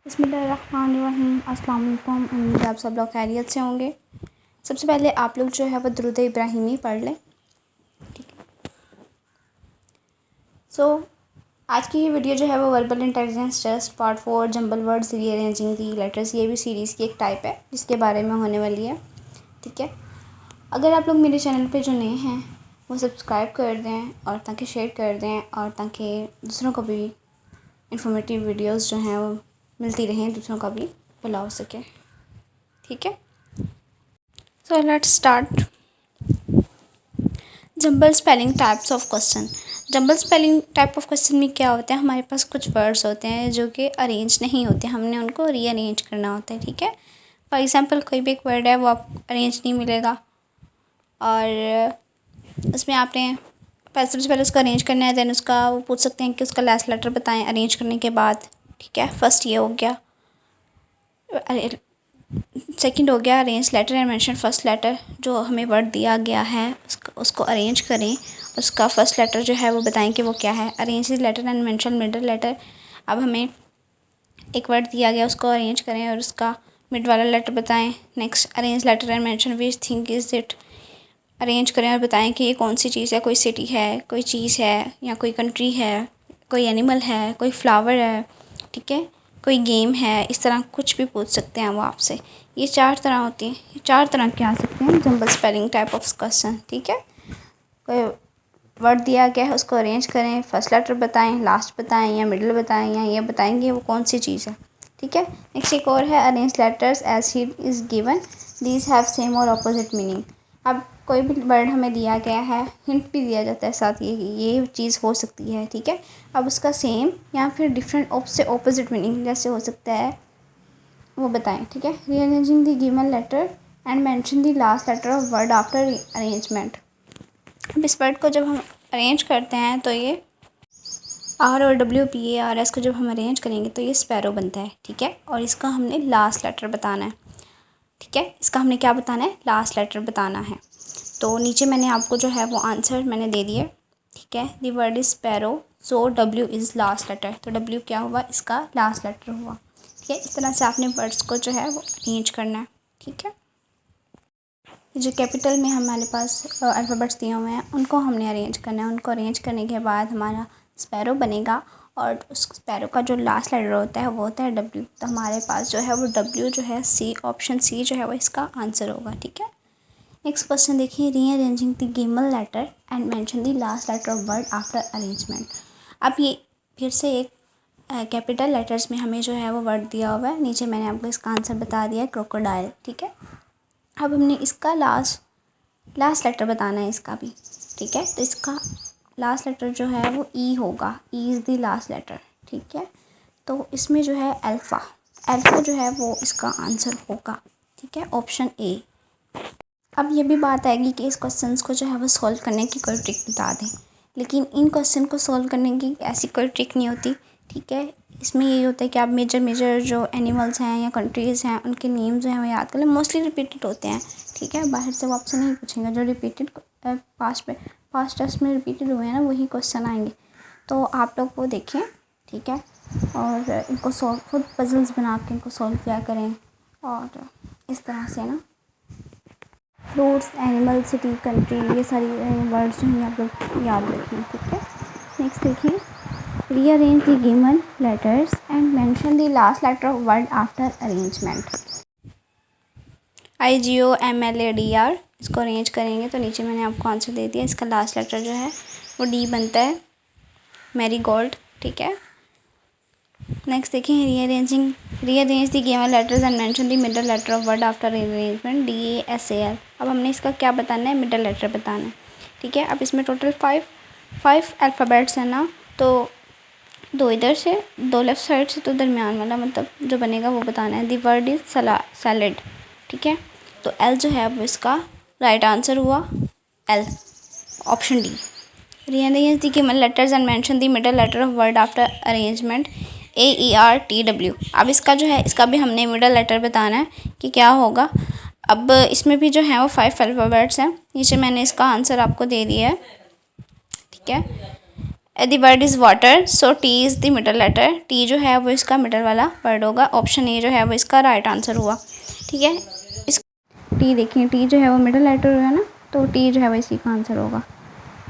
बिस्मिल्लाहिर्रहमानिर्रहीम। अस्सलाम वालेकुम। उम्मीद है आप सब लोग खैरियत से होंगे। सबसे पहले आप लोग जो है वो दुरूद इब्राहिमी पढ़ लें, ठीक है। आज की ये वीडियो जो है वो verbal intelligence test part 4 jumble words rearranging the letters, ये भी सीरीज़ की एक टाइप है जिसके बारे में होने वाली है, ठीक है। अगर आप लोग मेरे चैनल पे जो नए हैं वो सब्सक्राइब कर दें और ताकि शेयर कर दें और ताकि दूसरों को भी इंफॉर्मेटिव वीडियोस जो हैं वो मिलती रहें, दूसरों का भी भला हो सके, ठीक है। So let's start. Jumble spelling types of question. Jumble spelling type of question में क्या होता है, हमारे पास कुछ वर्ड्स होते हैं जो कि अरेंज नहीं होते, हमने उनको रीअरेंज करना होता है, ठीक है। फॉर एग्जांपल कोई भी एक वर्ड है वो आपको अरेंज नहीं मिलेगा और उसमें आपने सबसे पहले उसका अरेंज करना है, देन उसका वो पूछ सकते हैं कि उसका लास्ट लेटर बताएं अरेंज करने के बाद, ठीक है। फर्स्ट ये हो गया। सेकंड हो गया arrange letter and mention first letter. जो हमें वर्ड दिया गया है उसको अरेंज करें, उसका फर्स्ट लेटर जो है वो बताएं कि वो क्या है। Arrange letter and mention middle letter. अब हमें एक वर्ड दिया गया उसको अरेंज करें और उसका मिड वाला लेटर बताएं। Next arrange letter and mention which thing is it. Arrange करें और बताएं कि ये कौन सी चीज़ है, कोई सिटी है, कोई चीज़ है या कोई कंट्री है, कोई एनिमल है, कोई फ्लावर है, ठीक है, कोई गेम है। इस तरह कुछ भी पूछ सकते हैं वो आपसे। ये 4 तरह होती हैं, ये 4 तरह के आ सकते हैं jumble spelling type of question, ठीक है। कोई वर्ड दिया गया है उसको अरेंज करें, फर्स्ट लेटर बताएं, लास्ट बताएं या मिडिल बताएं या ये बताएंगे वो कौन सी चीज़ है, ठीक है। नेक्स्ट एक और है arrange letters as he is given these have same और अपोजिट मीनिंग। अब कोई भी वर्ड हमें दिया गया है, हिंट भी दिया जाता है साथ, ये चीज़ हो सकती है, ठीक है। अब उसका सेम या फिर डिफरेंट से ऑपोजिट मीनिंग जैसे हो सकता है वो बताएं, ठीक है। Rearranging the given letter and mention the last letter of word after arrangement. अब इस वर्ड को जब हम अरेंज करते हैं तो ये ROWPARS को जब हम अरेंज करेंगे तो ये स्पैरो बनता है, ठीक है। और इसका हमने लास्ट लेटर बताना है, ठीक है। इसका हमने क्या बताना है, लास्ट लेटर बताना है। तो नीचे मैंने आपको जो है वो आंसर मैंने दे दिए, ठीक है। The word is sparrow, so W is last letter, तो W क्या हुआ, इसका लास्ट लेटर हुआ, ठीक है। इस तरह से आपने वर्ड्स को जो है वो अरेंज करना है, ठीक है। जो कैपिटल में हमारे पास अल्फ़ाबेट्स दिए हुए हैं उनको हमने अरेंज करना है। उनको अरेंज करने के बाद हमारा स्पैरो बनेगा और उस स्पैरो का जो लास्ट लेटर होता है वो होता है W। तो हमारे पास जो है वो W जो है C, ऑप्शन C जो है वो इसका आंसर होगा, ठीक है। नेक्स्ट क्वेश्चन देखिए, rearranging the given letter and mention the last letter of word after arrangement. अब ये फिर से एक कैपिटल लेटर्स में हमें जो है वो वर्ड दिया हुआ है, नीचे मैंने आपको इसका आंसर बता दिया है, क्रोकोडाइल, ठीक है। अब हमने इसका लास्ट लेटर बताना है इसका भी, ठीक है। तो इसका लास्ट लेटर जो है वो E होगा, E is the last letter, ठीक है। तो इसमें जो है अल्फ़ा जो है वो इसका आंसर होगा, ठीक है, ऑप्शन A। अब ये भी बात आएगी कि इस क्वेश्चंस को जो है वो सॉल्व करने की कोई ट्रिक बता दें, लेकिन इन क्वेश्चन को सॉल्व करने की ऐसी कोई ट्रिक नहीं होती, ठीक है। इसमें यही होता है कि आप मेजर जो एनिमल्स हैं या कंट्रीज़ हैं उनके नेम जो हैं वो याद कर लें। मोस्टली रिपीटेड होते हैं, ठीक है, बाहर से वो आपसे नहीं पूछेंगे। जो रिपीटेड पास्ट टेस्ट में रिपीटेड हुए हैं ना वही क्वेश्चन आएंगे, तो आप लोग वो देखें, ठीक है, और इनको सॉल्व खुद पजल्स बना के इनको सॉल्व किया करें। और इस तरह से ना फ्रूट्स, एनिमल, सिटी, कंट्री, ये सारी वर्ड्स जो हैं आप लोग याद रखें, ठीक है। नेक्स्ट देखिए, rearrange the given letters and mention the last letter of word after arrangement. IGOMLADR, इसको अरेंज करेंगे तो नीचे मैंने आपको आंसर दे दिया। इसका लास्ट लेटर जो है वो D बनता है, मैरी गोल्ड, ठीक है। नेक्स्ट देखिए, rearrange the given letters and mention the middle letter of word after arrangement, DASAL। अब हमने इसका क्या बताना है, मिडल लेटर बताना है, ठीक है। अब इसमें टोटल फाइव अल्फ़ाबेट्स हैं ना, तो 2 इधर से, 2 लेफ़्ट साइड से, तो दरमियान वाला मतलब जो बनेगा वो बताना है। द वर्ड इज़ सैलड, ठीक है। तो L जो है वो इसका राइट आंसर हुआ, L, option D। Rearrange the given letters and mention the middle letter of word after arrangement, AERTW। अब इसका जो है इसका भी हमने मिडल लेटर बताना है कि क्या होगा। अब इसमें भी जो है वो 5 अल्फ़ाबेट्स हैं, नीचे मैंने इसका आंसर आपको दे दिया है, ठीक है। The word is water, so T is the middle letter. T जो है वो इसका मिडल वाला वर्ड होगा। ऑप्शन ए जो है वो इसका राइट आंसर हुआ। ठीक है, इस टी देखिए, टी जो है वो मिडल लेटर होगा ना, तो टी जो है वो इसी का आंसर होगा।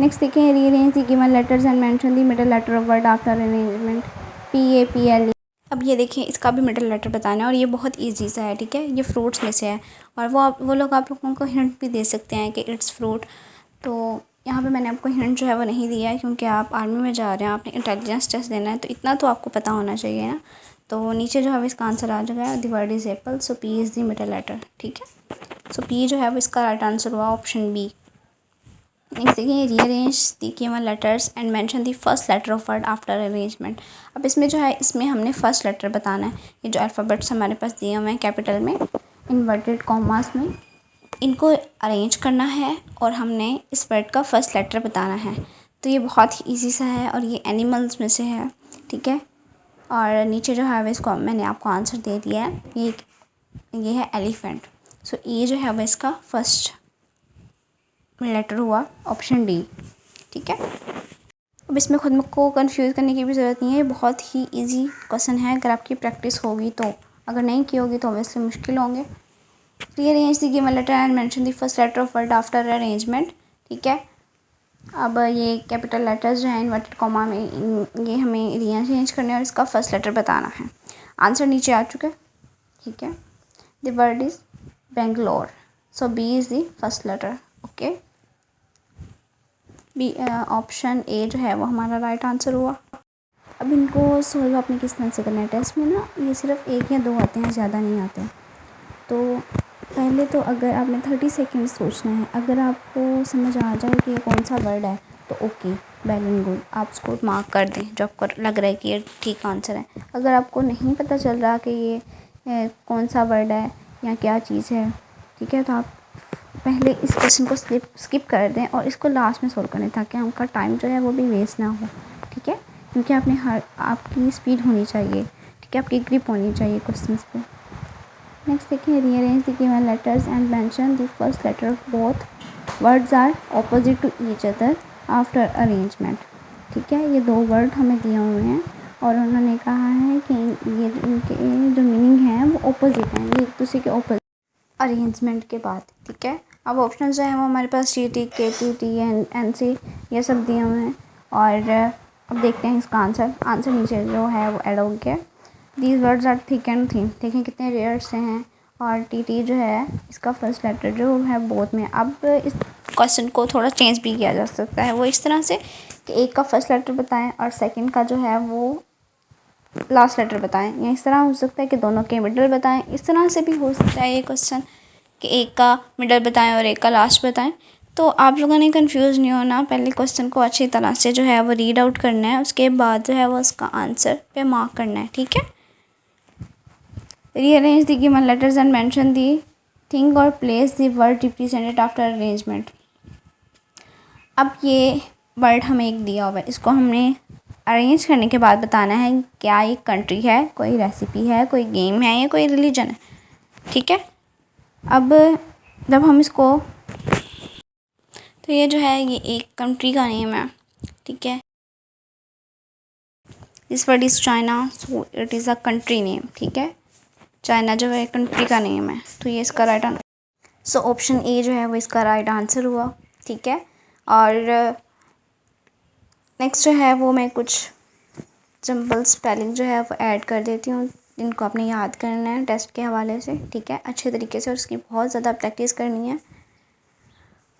नेक्स्ट देखिए, rearrange the given letters and mention the middle letter of word after arrangement. PAPLE। अब ये देखिए, इसका भी मिडल लेटर बताना है और ये बहुत इजी सा है। ठीक है, ये फ्रूट्स में से है और वो लोग आप लोगों को हिंट भी दे सकते हैं कि इट्स फ्रूट। तो यहाँ पे मैंने आपको हिंट जो है वो नहीं दिया है, क्योंकि आप आर्मी में जा रहे हैं, आपने इंटेलिजेंस टेस्ट देना है, तो इतना तो आपको पता होना चाहिए ना। तो नीचे जो है इसका आंसर आ जाएगा, the word is apple, so P is the middle letter. ठीक है, सो P जो है वो इसका राइट आंसर हुआ, ऑप्शन बी। नेक्स्ट देखिए, rearrange the given letters and mention the first letter of word after arrangement. अब इसमें जो है, इसमें हमने फर्स्ट लेटर बताना है। ये जो अल्फ़ाबेट्स हमारे पास दिए हुए हैं कैपिटल में, इन्वर्टेड कॉमास में, इनको अरेंज करना है और हमने इस वर्ड का फर्स्ट लेटर बताना है। तो ये बहुत ही ईजी सा है और ये एनिमल्स में से है। ठीक है, और नीचे जो है इसको मैंने आपको आंसर दे दिया है, ये है एलिफेंट। सो ये जो है वो इसका फर्स्ट लेटर हुआ, ऑप्शन डी। ठीक है, अब इसमें खुद को कंफ्यूज करने की भी ज़रूरत नहीं है, ये बहुत ही इजी क्वेश्चन है अगर आपकी प्रैक्टिस होगी तो। अगर नहीं की होगी तो ऑब्वियसली मुश्किल होंगे। Rearrange the given letter and mention the first letter of word after arrangement. ठीक है, अब ये कैपिटल लेटर्स जो हैं इन्वर्टेड कॉमा में, ये हमें रीअरेंज करने और इसका फर्स्ट लेटर बताना है। आंसर नीचे आ चुका है। ठीक है, the word is Bangalore, so B is the first letter. Okay, B, option A जो है वो हमारा राइट आंसर हुआ। अब इनको सॉल्व आपने किस तरह से करना है, टेस्ट में ना ये सिर्फ 1 या 2 आते हैं, ज़्यादा नहीं आते। तो पहले तो अगर आपने 30 सेकेंड सोचना है, अगर आपको समझ आ जाए कि ये कौन सा वर्ड है तो ओके, वेल एंड गुड, आप उसको मार्क कर दें जो आपको लग रहा है कि ये ठीक आंसर है। अगर आपको नहीं पता चल रहा कि ये कौन सा वर्ड है या क्या चीज़ है, ठीक है, तो आप पहले इस क्वेश्चन को स्किप कर दें और इसको लास्ट में सोल्व करें, ताकि आपका टाइम जो है वो भी वेस्ट ना हो। ठीक है, क्योंकि आपकी स्पीड होनी चाहिए। ठीक है, आपकी ग्रिप होनी चाहिए क्वेश्चंस पे। नेक्स्ट देखिए, rearrange the given letters and mention the first letter of both words are opposite to each other after arrangement. ठीक है, ये 2 वर्ड हमें दिए हुए हैं और उन्होंने कहा है कि ये इनके जो मीनिंग है वो ऑपोजिट हैं, ये एक दूसरे के ऑपोजिट अरेंजमेंट के बाद। ठीक है, अब ऑप्शन जो है वो हमारे पास TT, KT, TN, NC ये सब दिए हुए हैं और अब देखते हैं इसका आंसर नीचे जो है वो ऐड हो गया। These words are thick and thin, देखें कितने रेयर से हैं। और TT जो है इसका फर्स्ट लेटर जो है बोथ में। अब इस क्वेश्चन को थोड़ा चेंज भी किया जा सकता है, वो इस तरह से कि एक का फर्स्ट लेटर बताएं और सेकंड का जो है वो लास्ट लेटर बताएं, या इस तरह हो सकता है कि दोनों के मिडल बताएं। इस तरह से भी हो सकता है ये क्वेश्चन कि एक का मिडल बताएं और एक का लास्ट बताएं। तो आप लोगों ने कंफ्यूज नहीं होना, पहले क्वेश्चन को अच्छी तरह से जो है वो रीड आउट करना है, उसके बाद जो है वो उसका आंसर पे मार्क करना है। ठीक है, rearrange the given letters and mention the thing और place the word represented after arrangement. अब ये वर्ड हमें एक दिया हुआ है, इसको हमने अरेंज करने के बाद बताना है क्या ये कंट्री है, कोई रेसिपी है, कोई गेम है या कोई रिलीजन है। ठीक है, अब जब हम इसको, तो ये जो है ये एक कंट्री का नेम है। ठीक है, this word is China, so it is a country name. ठीक है, चाइना जो है कंट्री का नेम है, तो ये इसका right answer, so option A जो है वो इसका राइट आंसर हुआ। ठीक है, और नेक्स्ट जो है वो मैं कुछ सिंपल स्पेलिंग जो है वो ऐड कर देती हूँ, जिनको आपने याद करना है टेस्ट के हवाले से। ठीक है, अच्छे तरीके से, और उसकी बहुत ज़्यादा प्रैक्टिस करनी है।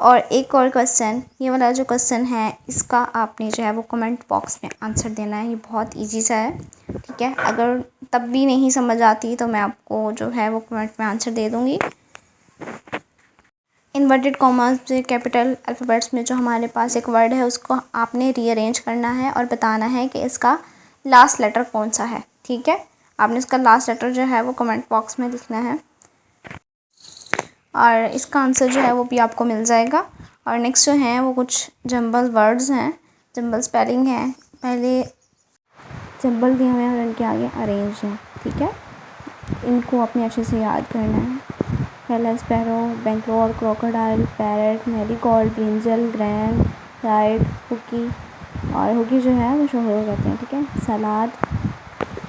और एक और क्वेश्चन, ये वाला जो क्वेश्चन है इसका आपने जो है वो कमेंट बॉक्स में आंसर देना है, ये बहुत इजी सा है। ठीक है, अगर तब भी नहीं समझ आती तो मैं आपको जो है वो कमेंट में आंसर दे दूँगी। इन्वर्टेड कॉमास से कैपिटल अल्फ़ाबेट्स में जो हमारे पास एक वर्ड है उसको आपने रीअरेंज करना है और बताना है कि इसका लास्ट लेटर कौन सा है। ठीक है, आपने इसका लास्ट लेटर जो है वो कमेंट बॉक्स में लिखना है और इसका आंसर जो है वो भी आपको मिल जाएगा। और नेक्स्ट जो है वो कुछ जंबल वर्ड्स हैं, जंबल स्पेलिंग है, पहले जंबल दिए हुए हैं और इनके आगे अरेंज है। ठीक है, इनको अपने अच्छे से याद करना है। पहला sparrow, Bangalore, crocodile, parrot, marigold, brinjal, grand, ride, cookie और होगी जो है वो शोहर कहते हैं, ठीक है। सलाद,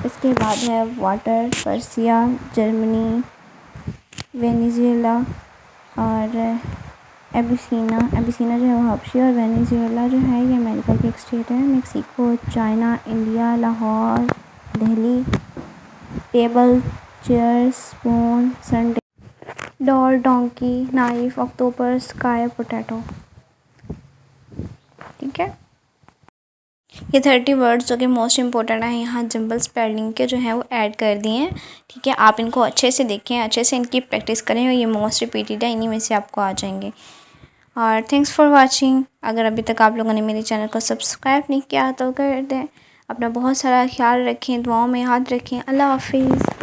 इसके बाद है वाटर, पर्सिया, जर्मनी, वेनेजुएला और एबिसीना जो है वो हबशी, और वेनेजुएला जो है ये अमेरिका की एक स्टेट है। Mexico, China, India, Lahore, Delhi. Table, chair, spoon, Sunday, doll, donkey, knife, octopus, sky, potato, ठीक है। ये 30 वर्ड्स जो कि मोस्ट इंपॉर्टेंट है यहाँ जंबल स्पेलिंग के जो हैं वो ऐड कर दिए हैं, ठीक है। आप इनको अच्छे से देखें, अच्छे से इनकी प्रैक्टिस करें, और ये मोस्ट रिपीटेड है, इन्हीं में से आपको आ जाएंगे। और थैंक्स फॉर वाचिंग। अगर अभी तक आप लोगों ने मेरे चैनल को सब्सक्राइब नहीं किया तो कर दें। अपना बहुत सारा ख्याल रखें, दुआओं में याद रखें। अल्लाह हाफिज़।